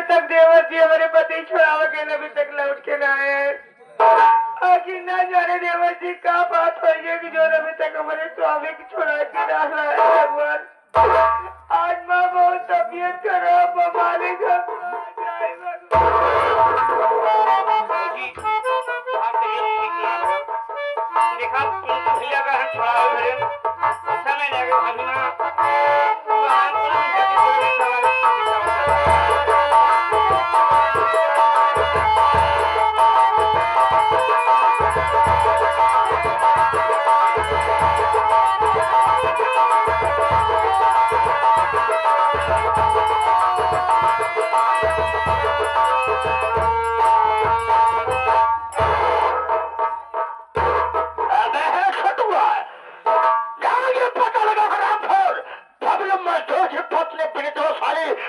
तक देवर जी हमारे पति छुड़ावा के अभी तक लौट के ना आए। आखिर ना जाने देवर जी क्या बात हो है कि जो अभी तक हमारे स्वामी की छुड़ा के ना लाए भगवान। आज माँ बहुत तबीयत खराब मालिक देखा भैया का छुड़ा समय लगेगा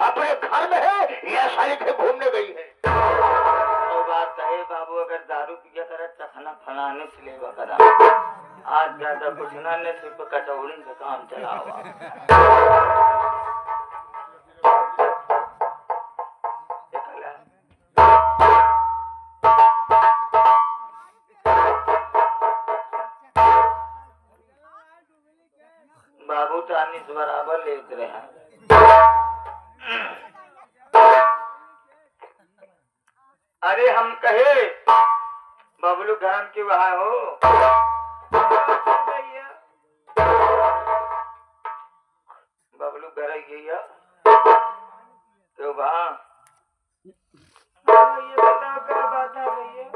अपने घर में है या साली के घूमने गई है। तो बात है बाबू अगर दारू पिया कर चखना फलाने से लेवा करा आज ज्यादा कुछ ना ने सिर्फ कचौड़ी का काम चला हुआ। बाबू तानिस बराबर लेत रहे हैं। अरे हम कहे बबलू घाम के वहां हो बबलू घर गया तो वहां ये बताओ क्या बात है भैया।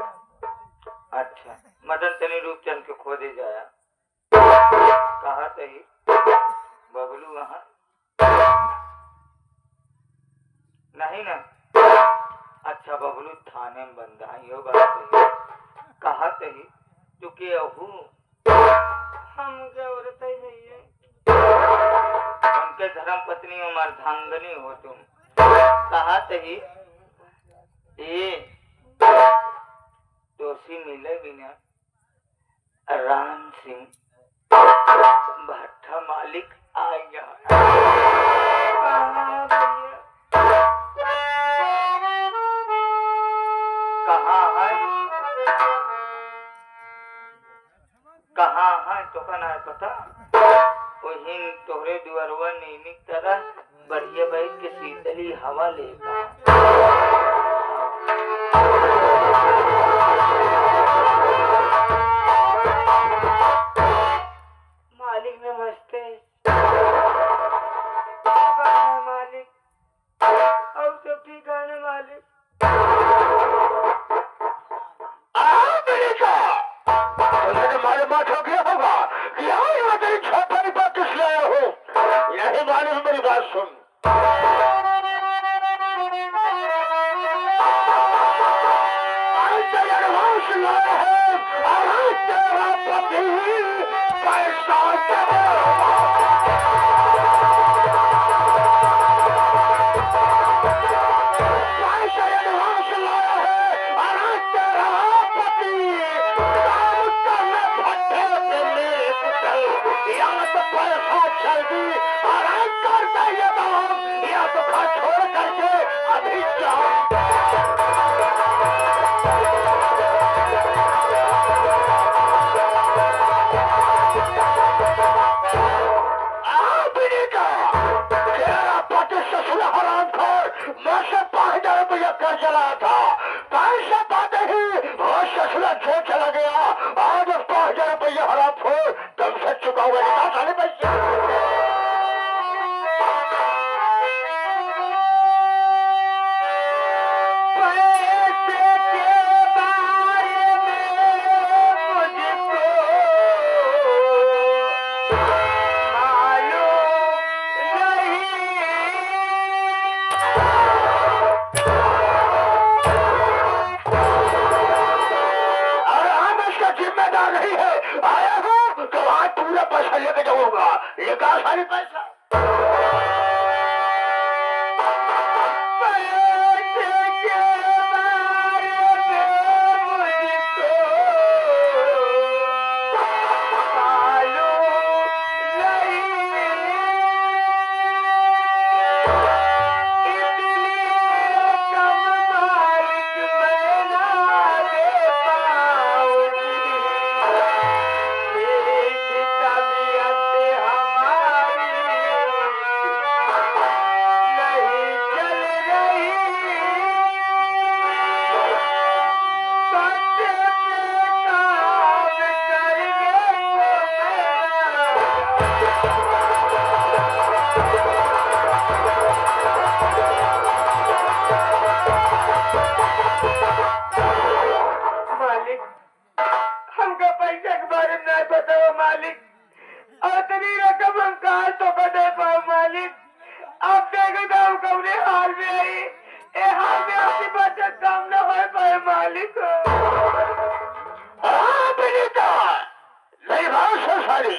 अच्छा मदन तनी रूपचंद के खोदे जाया कहा सही बबलू वहां नहीं ना। अच्छा बबलू थाने में बंदा है यो बात सही कहा सही चुके अहू हम क्या औरत है भैया उनके धर्म पत्नी और मर्दांगनी हो तुम कहा सही ये दोषी मिले बिना राम सिंह भट्टा मालिक आ गया कहाँ है तो का ना पता वही तोहरे दुआरवा नीनी तरह बढ़िया बैठ के शीतली हवा लेगा। मालिक नमस्ते मालिक और सब ठीक है ना मालिक। मालूमात हो गया होगा कि यहाँ तेरी छोपड़ी पर किस लाया हो यही मालूम मेरी बात सुन। एडवांस लाया है और तेरा पति पैसा एडवांस लाया है और तेरा पति या तो पैसा जल्दी आराम करता ये काम या तो घर छोड़ करके अभी जाओ। तेरा पति ससुर हरामखोर मुझसे 5,000 रुपया कर चला था पैसे पाते ही वो ससुर जो चला गया आज 5,000 रुपया हरामखोर तुमसे चुका हुआ निकाल साले पैसे। नहीं है आया हूँ तो आज पूरा पैसा लेके जाऊंगा लेकर सारे पैसा मालिक। बेटा मेरी बात सुन सारी।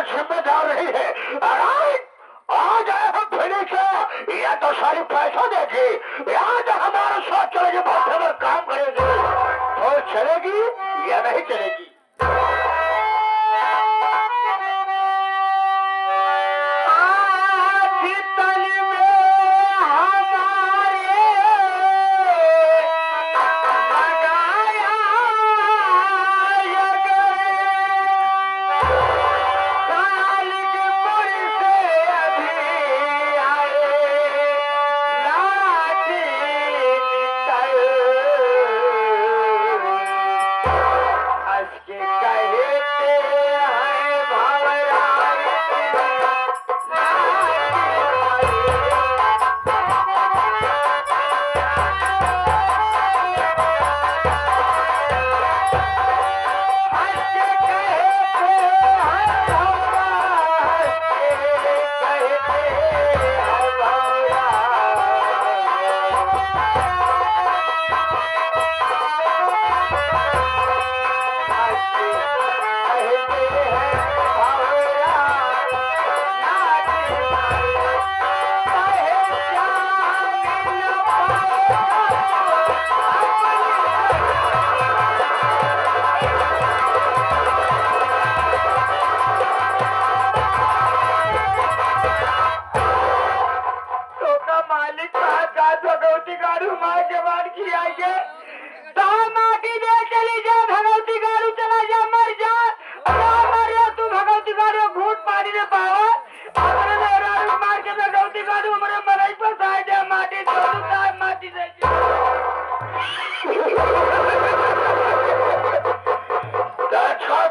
जिम्मेदार नहीं है। आज या तो सारी पैसा देगी आज हमारे साथ चलेगी, भट्टे में काम करेगी तो चलेगी या नहीं चलेगी।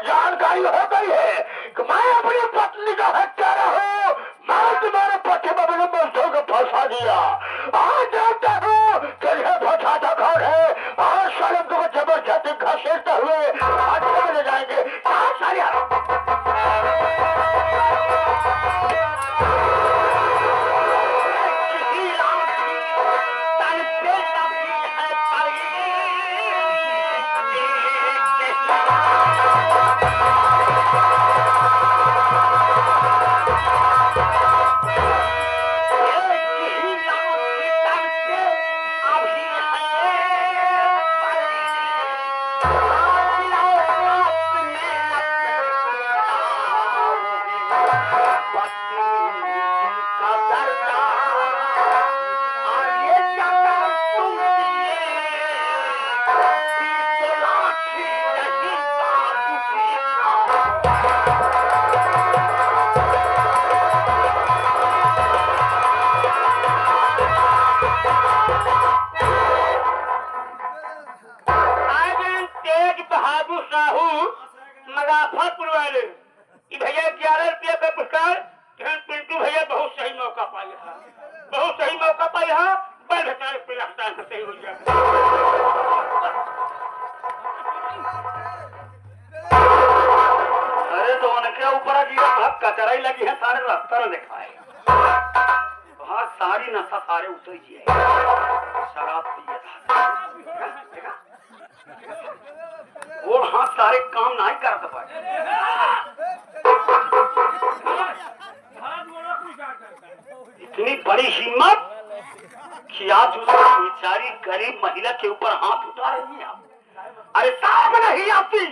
जानकारी हो गई है कि मैं अपनी पत्नी का हत्यारा हूँ। मैं तुम्हारे पति बबले मजदूर को फंसा दिया। आज देखता हूँ तुझे फंसाता कौन है। आज साले तुमको जबरदस्ती घसीटते हुए हत्या ले जाएंगे। मगाफरपुर वाले भैया 11 रुपये का पुरस्कार पिंटू भैया बहुत सही मौका पाई है, बहुत सही मौका पाई है। बंद सही हो गया। अरे तो उनके ऊपर कचराई लगी है, सारे रास्ता न दिखाए। हाँ सारी नशा सारे उतर जी है। शराब पिए वो हाँ सारे काम नहीं कर पाए। इतनी बड़ी हिम्मत कि आज उस बेचारी गरीब महिला के ऊपर हाथ उठा रही है। अरे साहब नहीं आती।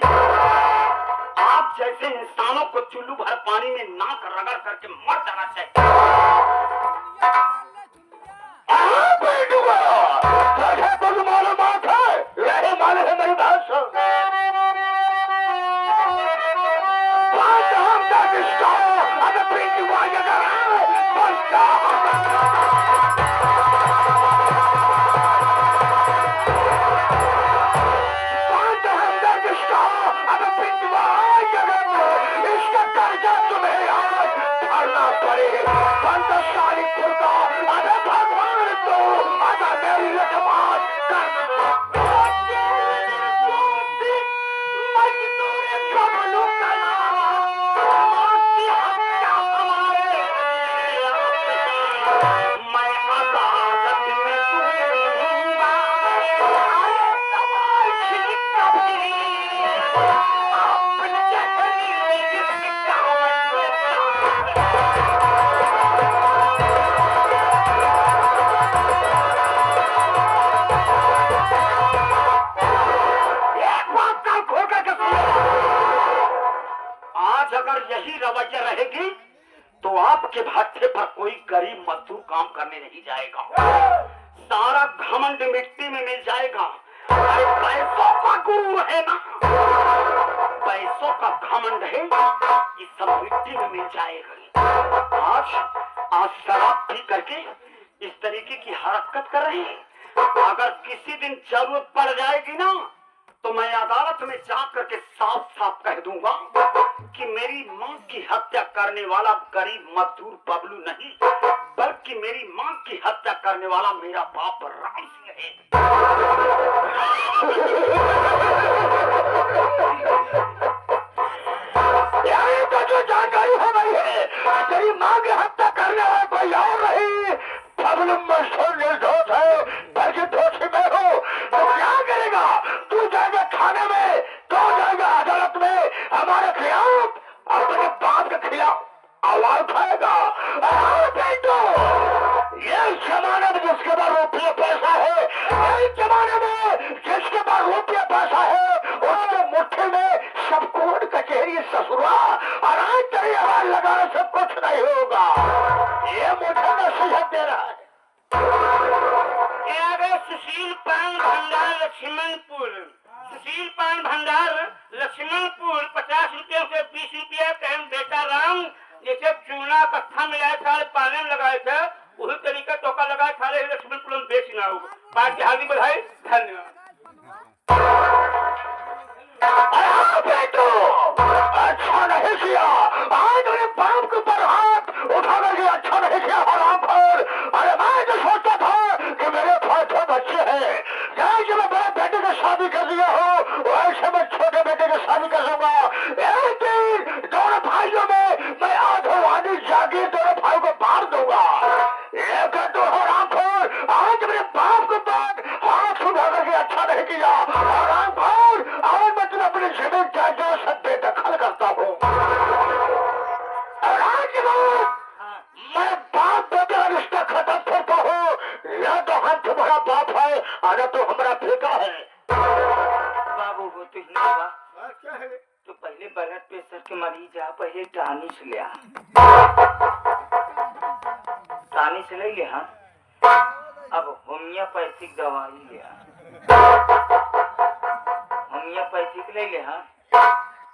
आप जैसे इंसानों को चुल्लू भर पानी में नाक रगड़ करके मर जाना चाहिए। मालूमात है, यही मालूम है मेरी बात सुन। के भट्ठे पर कोई गरीब मजदूर काम करने नहीं जाएगा। सारा घमंड मिट्टी में मिल जाएगा। अरे पैसों का गुरु है ना, पैसों का घमंड है, ये सब मिट्टी में मिल जाएगा। आज शराब पी करके इस तरीके की हरकत कर रहे हैं। अगर किसी दिन जरूरत पड़ जाएगी ना, तो मैं अदालत में जाकर के साफ साफ कह दूंगा कि मेरी मां की हत्या करने वाला गरीब मजदूर बबलू नहीं, बल्कि मेरी मां की हत्या करने वाला मेरा बाप राम सिंह है। तो जो जानकारी हो गई है, तेरी मां की हत्या करने वाला कोई और नहीं, बबलू मशहूर निर्दोष है, बल्कि दोषी मैं हूँ। तो क्या करेगा? तू जाएगा थाने में, तो जाएगा अदालत में, हमारे खिलाफ, अपने बाप के खिलाफ आवाज उठाएगा। तो ये जमाने में जिसके पास रुपये पैसा है, यही जमाने में जिसके पास रुपये पैसा है, उसके मुट्ठी में सब कोर्ट कचहरी ससुरा और आज तेरी आवाज लगाने से कुछ नहीं होगा। ये मुझे नसीहत दे रहा है। सुशील पान भंडार लक्ष्मणपुर, सुशील पान भंडार लक्ष्मणपुर 50 रुपये से 20 रुपया कहें बेटा राम, जैसे चूना कत्था मिलाए सारे पाने में लगाए थे, वही तरीका टोका लगाए सारे लक्ष्मणपुर में बेचना होगा। पार्टी हार्दिक बधाई, धन्यवाद। अच्छा नहीं किया, आज मेरे बाप के ऊपर हाथ उठा करके अच्छा नहीं किया हराम पर। अरे मैं तो सोचता था कि मेरे पास 2 बच्चे हैं, जैसे मैं बड़े बेटे की शादी कर दिया हूँ, वैसे मैं छोटे बेटे की शादी कर लूंगा। एक दिन दोनों भाइयों में मैं आधोवानी जागीर दोनों भाई को बांट दूंगा। लेकिन तो हराम पर आज मेरे बाप के ऊपर हाथ उठा करके अच्छा नहीं किया हराम पर। आज मैं तुम्हें अपनी जमीन जायदाद से बेदखल करता हूँ। मैं बाप बेटे का रिश्ता खत्म करता हूँ, या तो हम तुम्हारा बाप है और तो हमारा बेटा है। बाबू वो तो ही हुआ, तो पहले ब्लड प्रेशर के मरीज आ, पहले टानिस ले आ, टानिस ले ले। हाँ, अब होम्योपैथिक दवाई ले आ, होम्योपैथिक ले ले। हाँ,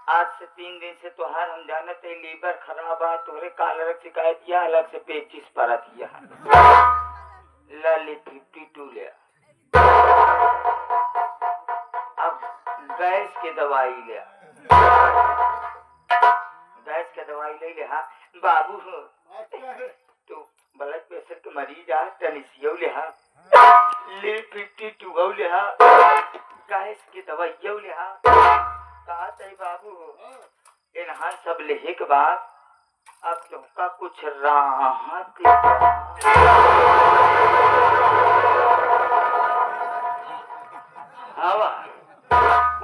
आज से 3 दिन से तोहार हम जानते हैं लीवर खराब है, तोहरे कालर शिकायत किया, अलग से पेचिस परत किया। लाली 52 ले। अब गैस की दवाई ले, गैस की दवाई ले ले। हाँ बाबू, तो ब्लड प्रेशर के मरीज आ, टनिसियो ले। हाँ, ले 52 ले। हाँ, गैस की दवाई ले। हाँ, कहा तई बाबू, इन्हां सब लेहे के बाद अब तुमका कुछ राहत हवा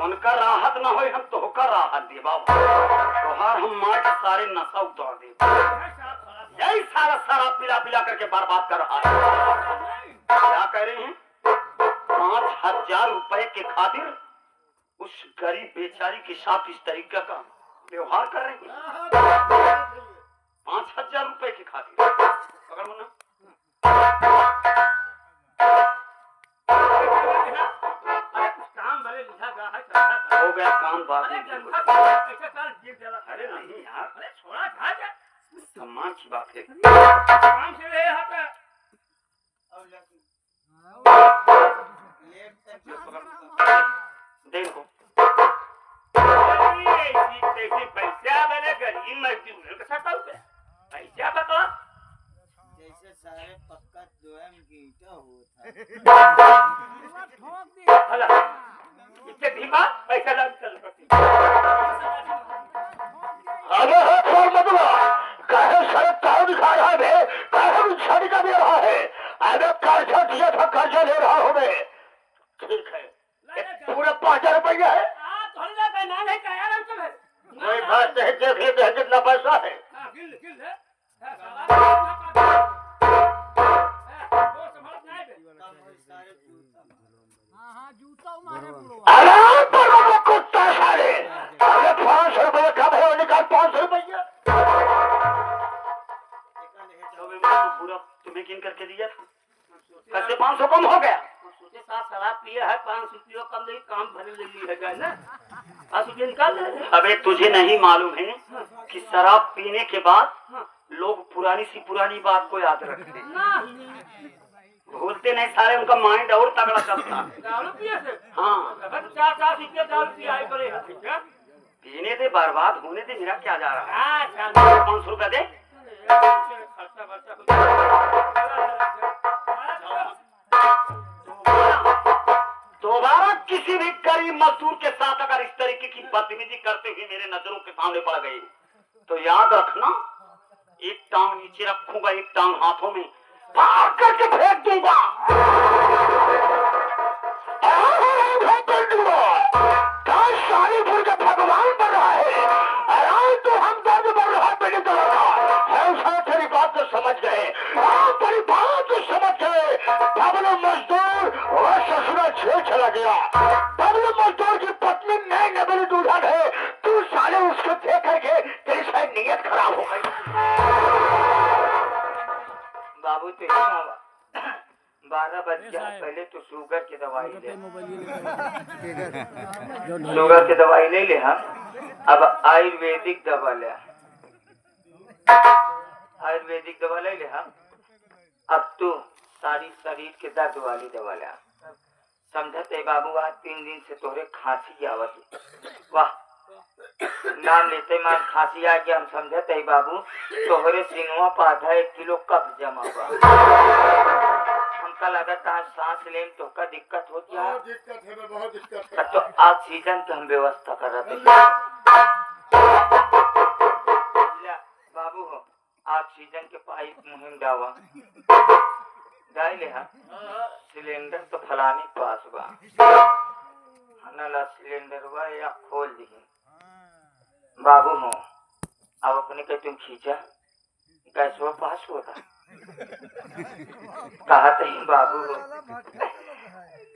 उनका राहत ना हो, हम तोहका राहत दे बाबा। तोहार हम मार के सारे नशा उतार दे। यही सारा शराब पिला पिला करके बर्बाद कर रहा है। क्या कह रहे हैं? 5000 रुपए के खातिर उस गरीब बेचारी के साथ इस तरीके का व्यवहार कर रहे हैं। 5000 रुपए के खातिर अगर मना हो गया काम बात नहीं। अरे नहीं यार, सम्मान की बात है। देखो पैसा मैंने गरीब मजदूर पैसा बता, जैसे सारे पक्का स्वयं गीता होता इससे धीमा पैसा लाभ चल सकती। अबे छोड़ मत कहे सड़क ताव दिखा रहा है, कहे छड़ी का दे रहा है। अबे कर्जा दिया था, कर्जा ले रहा हूँ मैं। ठीक है, पूरे 5000 रुपया है। कोई बात नहीं, देख ले कितना पैसा है। कुत्ता सारे, अरे 500 रुपये कम है, निकाल 500 रुपया। पिए है 5 रुपये कम नहीं काम भरे ले ली है ना 5 रुपये निकाल ले। अबे तुझे नहीं मालूम है कि शराब पीने के बाद लोग पुरानी सी पुरानी बात को याद रखते हैं, भूलते नहीं सारे, उनका माइंड और तगड़ा चलता है। दारू पिए से हाँ 4 रुपये दारू पिया करे है पीने दे, बर्बाद होने दे, मेरा क्या जा रहा है। अच्छा 500 रुपया दे। दोबारा किसी भी गरीब मजदूर के साथ अगर इस तरीके की बदतमीजी करते हुए मेरे नजरों के सामने पड़ गई तो याद रखना, एक टांग नीचे रखूंगा, एक टांग हाथों में फाड़ करके फेंक दूंगा। शालीपुर का भगवान बन रहा है, तो हम दर्द बन रहा है। तेरी बात तो समझ गए, तेरी बात तो समझ गए। बबलू मजदूर और ससुरा जेल चला गया। बबलू मजदूर की पत्नी नई नबली दूल्हन है, तू साले उसको देख करके तेरी शायद नीयत खराब हो गई। बाबू तो 12 बज गया, पहले तो शुगर की दवाई ले, शुगर की दवाई ले ले। हम अब आयुर्वेदिक दवा ले, आयुर्वेदिक दवा ले ले। हम अब तू सारी शरीर के दर्द वाली दवा ले। समझते बाबू आज 3 दिन से तोहरे खांसी आवत, वाह नाम लेते मान खांसी आ गया। हम समझते बाबू तोहरे सिनवा पर आधा 1 किलो कब्ज जमा हुआ। हमका लगा था सांस लेने तो का दिक्कत हो गया, दिक्कत है, बहुत दिक्कत है। तो ऑक्सीजन की हम व्यवस्था कर रहे थे बाबू हो। ऑक्सीजन के पाइप मुहिम डावा डाल ले। सिलेंडर तो फलानी पास बा, नला सिलेंडर हुआ या खोल दी बाबू हो। अब अपने के तुम खींचा गैस वो पास होगा कहा ही बाबू हो।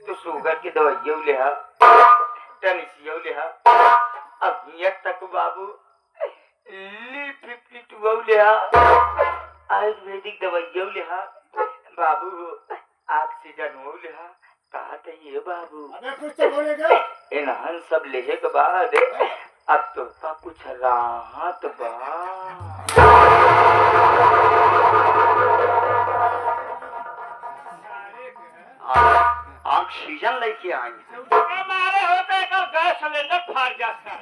तो शुगर की दवाइयों ले, टेनिसियों ले, अब यहाँ तक बाबू ली-52 ले, आयुर्वेदिक दवाइयों ले बाबू हो, ऑक्सीजन हो ले। कहा ये बाबू अबे कुछ तो बोलेगा। इन्हन सब लेहे के बाद अब तो का कुछ राहत बा। ऑक्सीजन लेके आई, हमारे होते का गैस सिलेंडर फाड़ जाता है।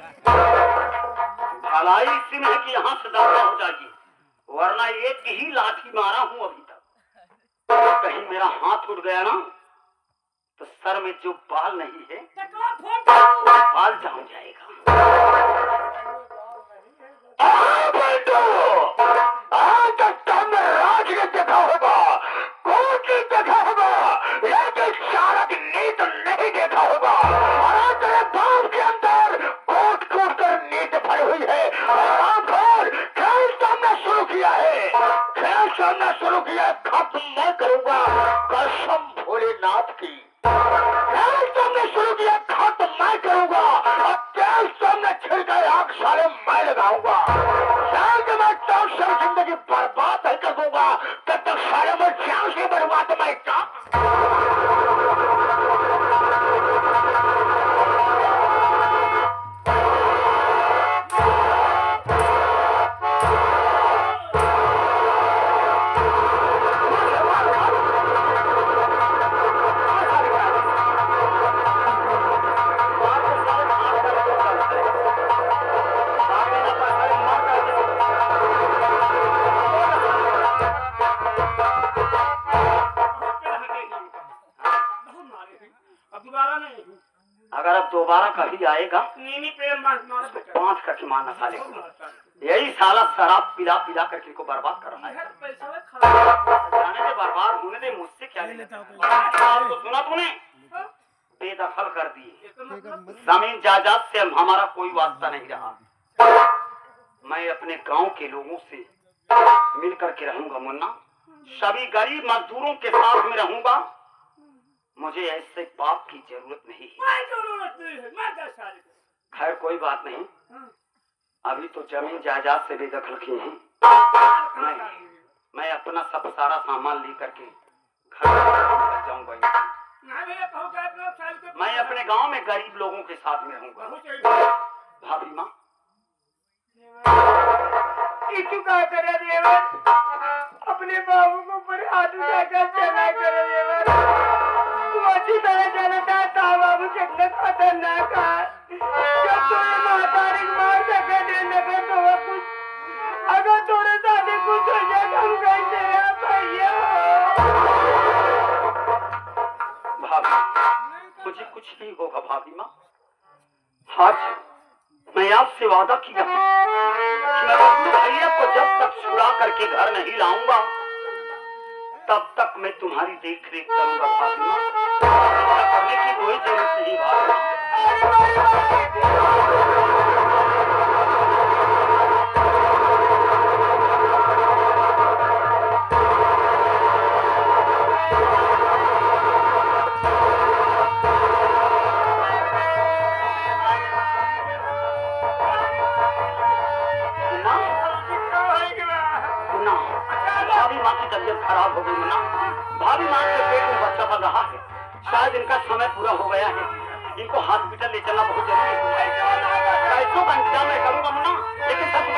भलाई इसी में कि यहाँ से दवा हो जाएगी, वरना एक ही लाठी मारा हूँ अभी तक। कहीं मेरा हाथ उठ गया ना तो सर में जो बाल नहीं है बाल जम जाएगा। राज ने देखा होगा, कोर्ट ने देखा होगा, लेकिन चाणक नीत नहीं देखा होगा। और तेरे बाप के अंदर कोट कोट कर नीत भरी हुई है। और खेल सामना शुरू किया है, खेल सामना शुरू किया है, खत्म मैं करूंगा कसम भोलेनाथ की। खेल सामने शुरू किया, खत्म मैं करूंगा। और तेल सामने छिड़ गए आग साले मैं लगाऊंगा। मैं सब जिंदगी बर्बाद नहीं कर दूंगा, तब तक सारे में जान से बर्बाद मैं अगर अब दोबारा कभी आएगा तो 5 कट मारना साले को। यही साला शराब पिला पिला करके को बर्बाद कर रहा है। जाने दे, बर्बाद होने दे, मुझसे क्या लेता तो सुना तूने, बेदखल कर दिए जमीन जायदाद से हमारा कोई वास्ता नहीं रहा। मैं अपने गांव के लोगों से मिल करके रहूंगा मुन्ना, सभी गरीब मजदूरों के साथ में रहूंगा। मुझे ऐसे बाप की जरूरत नहीं है। खैर कोई बात नहीं, अभी तो जमीन जायदाद से बेदखल किए हैं। मैं अपना सब सारा सामान लेकर के घर जाऊंगा। ना भैया कहूँ क्या अपना साल के मैं अपने गांव में गरीब लोगों के साथ में रहूंगा। बहुत सही। भाभी माँ इतू का करे देवर अपने बाबू को ऊपर हाथ उठाकर चला करे देवर तू अच्छी तरह जानता था बाबू कितना खतरनाक है जब तूने मातारी को मार सके दे लगे तो वो कुछ अगर थोड़े साथ कुछ हो जाए हम कैसे हैं भैया भाभी मुझे कुछ नहीं होगा भाभी माँ। आज मैं आपसे वादा किया कि मैं बबलू भैया को जब तक छुड़ा करके घर नहीं लाऊंगा तब तक मैं तुम्हारी देख रेख करूंगा भाभी माँ। चिंता करने की कोई जरूरत नहीं भाभी माँ। ना भाभी माँ की तबीयत खराब हो गई ना। भाभी माँ के पेट में बच्चा बन रहा है, शायद इनका समय पूरा हो गया है, इनको हॉस्पिटल ले चलना बहुत जरूरी है। पैसों का इंतजाम मैं करूंगा मुन्ना, लेकिन सब